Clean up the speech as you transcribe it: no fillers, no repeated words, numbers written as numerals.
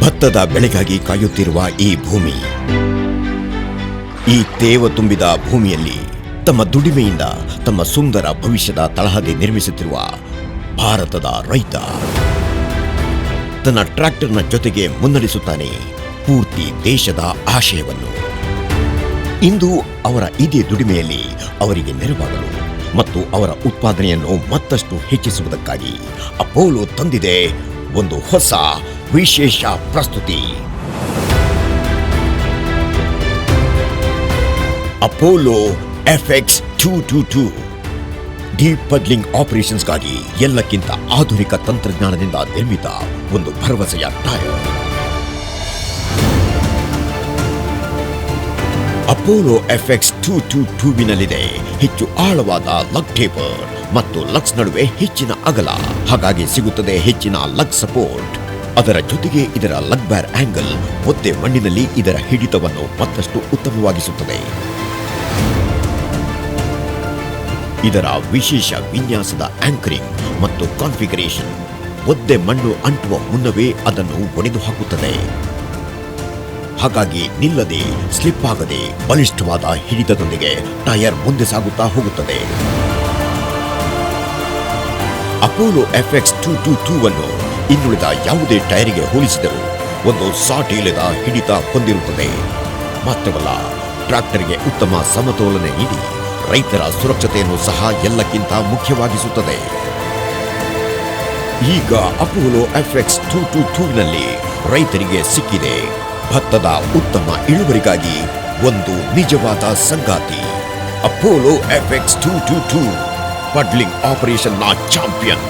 ಭತ್ತದ ಬೆಳೆಗಾಗಿ ಕಾಯುತ್ತಿರುವ ಈ ಭೂಮಿ, ಈ ತೇವ ತುಂಬಿದ ಭೂಮಿಯಲ್ಲಿ ತಮ್ಮ ದುಡಿಮೆಯಿಂದ ತಮ್ಮ ಸುಂದರ ಭವಿಷ್ಯದ ತಳಹದಿ ನಿರ್ಮಿಸುತ್ತಿರುವ ಭಾರತದ ರೈತ ತನ್ನ ಟ್ರ್ಯಾಕ್ಟರ್ನ ಜೊತೆಗೆ ಮುನ್ನಡೆಸುತ್ತಾನೆ ಪೂರ್ತಿ ದೇಶದ ಆಶಯವನ್ನು. ಇಂದು ಅವರ ಇದೇ ದುಡಿಮೆಯಲ್ಲಿ ಅವರಿಗೆ ನೆರವಾಗಲು ಮತ್ತು ಅವರ ಉತ್ಪಾದನೆಯನ್ನು ಮತ್ತಷ್ಟು ಹೆಚ್ಚಿಸುವುದಕ್ಕಾಗಿ ಅಪೋಲೋ ತಂದಿದೆ ಒಂದು ಹೊಸ ವಿಶೇಷ ಪ್ರಸ್ತುತಿ. ಅಪೋಲೋ FX 222 ಡೀಪ್ ಪಡ್ಲಿಂಗ್ ಆಪರೇಷನ್ಸ್ಗಾಗಿ ಎಲ್ಲಕ್ಕಿಂತ ಆಧುನಿಕ ತಂತ್ರಜ್ಞಾನದಿಂದ ನಿರ್ಮಿತ ಒಂದು ಭರವಸೆಯ ಟೈರ್. ಅಪೋಲೋ FX 222ವಿನಲ್ಲಿದೆ ಹೆಚ್ಚು ಆಳವಾದ ಲಗ್ ಟೇಪರ್ ಮತ್ತು ಲಗ್ಸ್ ನಡುವೆ ಹೆಚ್ಚಿನ ಅಗಲ, ಹಾಗಾಗಿ ಸಿಗುತ್ತದೆ ಹೆಚ್ಚಿನ ಲಗ್ ಸಪೋರ್ಟ್. ಅದರ ಜೊತೆಗೆ ಇದರ ಲಗ್ ಬ್ಯಾರ್ ಆಂಗಲ್ ಒದ್ದೆ ಮಣ್ಣಿನಲ್ಲಿ ಇದರ ಹಿಡಿತವನ್ನು ಮತ್ತಷ್ಟು ಉತ್ತಮವಾಗಿಸುತ್ತದೆ. ಇದರ ವಿಶೇಷ ವಿನ್ಯಾಸದ ಆಂಕರಿಂಗ್ ಮತ್ತು ಕಾನ್ಫಿಗರೇಷನ್ ಒದ್ದೆ ಮಣ್ಣು ಅಂಟುವ ಮುನ್ನವೇ ಅದನ್ನು ಒಡೆದು ಹಾಕುತ್ತದೆ. ಹಾಗಾಗಿ ನಿಲ್ಲದೆ, ಸ್ಲಿಪ್ ಆಗದೆ ಬಲಿಷ್ಠವಾದ ಹಿಡಿತದೊಂದಿಗೆ ಟೈರ್ ಮುಂದೆ ಸಾಗುತ್ತಾ ಹೋಗುತ್ತದೆ. ಅಪೋಲೋ FX 222ವನ್ನು ಇನ್ನುಳಿದ ಯಾವುದೇ ಟೈರಿಗೆ ಹೋಲಿಸಿದರೂ ಒಂದು ಸಾಟಿಯಿಲ್ಲದ ಹಿಡಿತ ಹೊಂದಿರುತ್ತದೆ. ಮಾತ್ರವಲ್ಲ, ಟ್ರ್ಯಾಕ್ಟರ್ಗೆ ಉತ್ತಮ ಸಮತೋಲನೆ ನೀಡಿ ರೈತರ ಸುರಕ್ಷತೆಯನ್ನು ಸಹ ಎಲ್ಲಕ್ಕಿಂತ ಮುಖ್ಯವಾಗಿಸುತ್ತದೆ. ಈಗ ಅಪೋಲೋ FX 222ನಲ್ಲಿ ರೈತರಿಗೆ ಸಿಕ್ಕಿದೆ ಭತ್ತದ ಉತ್ತಮ ಇಳುವರಿಗಾಗಿ ಒಂದು ನಿಜವಾದ ಸಂಗಾತಿ. ಅಪೋಲೋ FX 222 ಪಡ್ಲಿಂಗ್ ಆಪರೇಷನ್ನ ಚಾಂಪಿಯನ್.